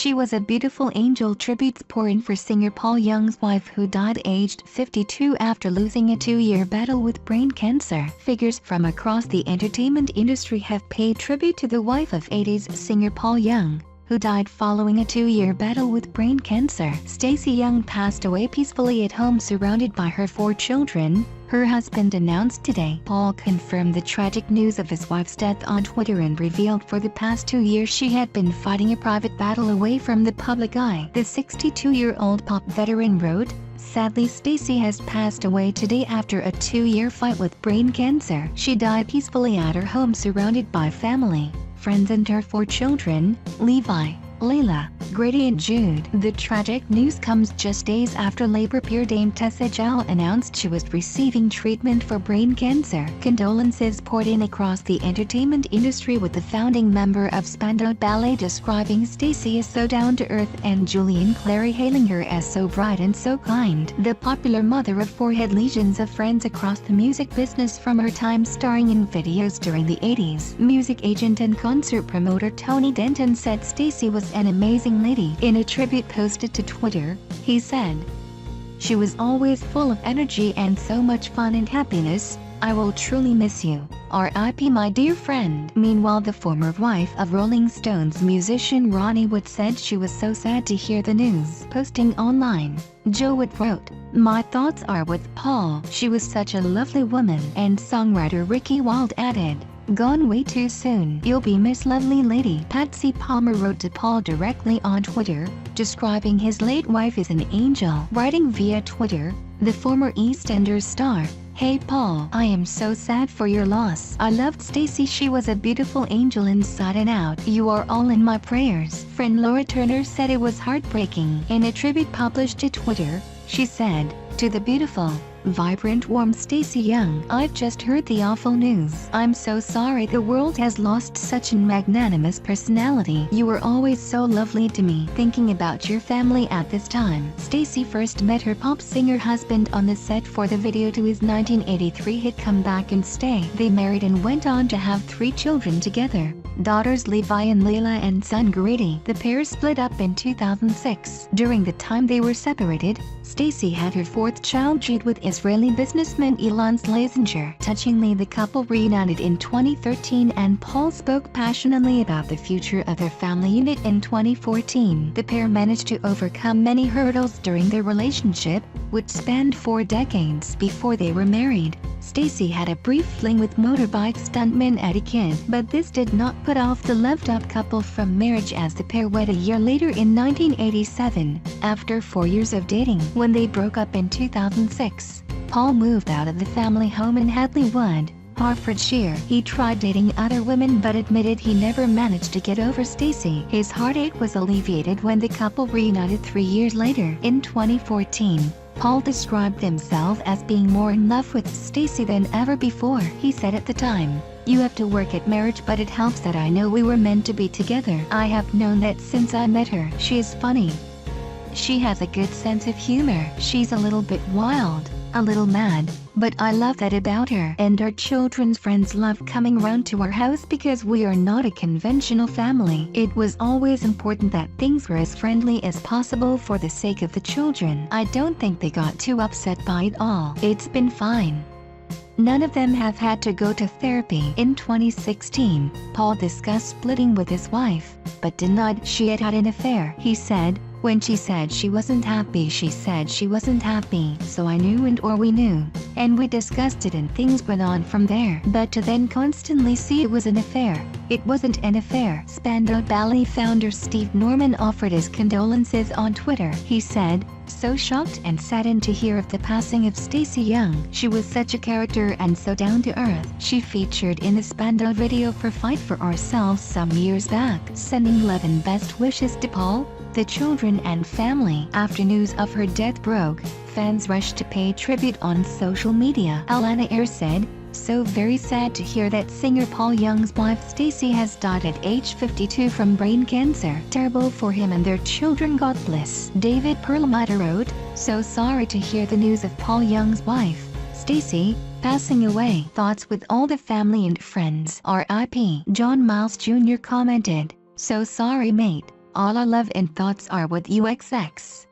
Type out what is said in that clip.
She Was a Beautiful Angel tributes pour in for singer Paul Young's wife, who died aged 52 after losing a 2-year battle with brain cancer. Figures from across the entertainment industry have paid tribute to the wife of 80s singer Paul Young, who died following a 2-year battle with brain cancer. Stacey Young passed away peacefully at home surrounded by her 4 children, her husband announced today. Paul confirmed the tragic news of his wife's death on Twitter and revealed for the past 2 years she had been fighting a private battle away from the public eye. The 62-year-old pop veteran wrote, "Sadly, Stacey has passed away today after a 2-year fight with brain cancer. She died peacefully at her home surrounded by family, friends and her 4 children, Levi, Layla, Grady and Jude." The tragic news comes just days after labor peer Dame Tessa Jowell announced she was receiving treatment for brain cancer. Condolences poured in across the entertainment industry, with the founding member of Spandau Ballet describing Stacey as so down-to-earth and Julian Clary hailing her as so bright and so kind. The popular mother of 4 had legions of friends across the music business from her time starring in videos during the 80s. Music agent and concert promoter Tony Denton said Stacey was an amazing lady. In a tribute posted to Twitter, he said, "She was always full of energy and so much fun and happiness. I will truly miss you. R.I.P. my dear friend." Meanwhile, the former wife of Rolling Stones musician Ronnie Wood said she was so sad to hear the news. Posting online, Joe Wood wrote, "My thoughts are with Paul. She was such a lovely woman." And songwriter Ricky Wilde added, "Gone way too soon. You'll be missed, lovely lady." Patsy Palmer wrote to Paul directly on Twitter, describing his late wife as an angel. Writing via Twitter, the former EastEnders star, "Hey Paul, I am so sad for your loss. I loved Stacey. She was a beautiful angel inside and out. You are all in my prayers." Friend Laura Turner said it was heartbreaking. In a tribute published to Twitter, she said, "To the beautiful, vibrant, warm Stacey Young, I've just heard the awful news. I'm so sorry the world has lost such a magnanimous personality. You were always so lovely to me." Thinking about your family at this time, Stacey first met her pop singer husband on the set for the video to his 1983 hit Come Back and Stay. They married and went on to have 3 children together, daughters Levi and Layla and son Grady. The pair split up in 2006. During the time they were separated, Stacey had her 4th child Jude with Israeli businessman Elon Schlesinger. Touchingly, the couple reunited in 2013 and Paul spoke passionately about the future of their family unit in 2014. The pair managed to overcome many hurdles during their relationship, which spanned 4 decades before they were married. Stacey had a brief fling with motorbike stuntman Eddie Kidd, but this did not put off the loved-up couple from marriage as the pair wed a year later in 1987, after 4 years of dating. When they broke up in 2006, Paul moved out of the family home in Hadley Wood, Hertfordshire. He tried dating other women but admitted he never managed to get over Stacey. His heartache was alleviated when the couple reunited 3 years later. In 2014, Paul described himself as being more in love with Stacey than ever before. He said at the time, "You have to work at marriage, but it helps that I know we were meant to be together. I have known that since I met her. She is funny. She has a good sense of humor. She's a little bit wild, a little mad, but I love that about her. And our children's friends love coming round to our house because we are not a conventional family. It was always important that things were as friendly as possible for the sake of the children. I don't think they got too upset by it all. It's been fine. None of them have had to go to therapy." In 2016, Paul discussed splitting with his wife, but denied she had had an affair. He said, "When she said she wasn't happy, she said she wasn't happy, so I knew or we knew, and we discussed it and things went on from there. But to then constantly see it was an affair, it wasn't an affair." Spandau Ballet founder Steve Norman offered his condolences on Twitter. He said, "So shocked and saddened to hear of the passing of Stacey Young. She was such a character and so down to earth." She featured in the Spandau video for Fight for Ourselves some years back. Sending love and best wishes to Paul, the children and family. After news of her death broke, fans rushed to pay tribute on social media. Alana Ayre said, "So very sad to hear that singer Paul Young's wife Stacey has died at age 52 from brain cancer. Terrible for him and their children, God bless." David Perlmutter wrote, "So sorry to hear the news of Paul Young's wife, Stacey, passing away. Thoughts with all the family and friends. R.I.P." John Miles Jr. commented, "So sorry mate. All our love and thoughts are with you XX.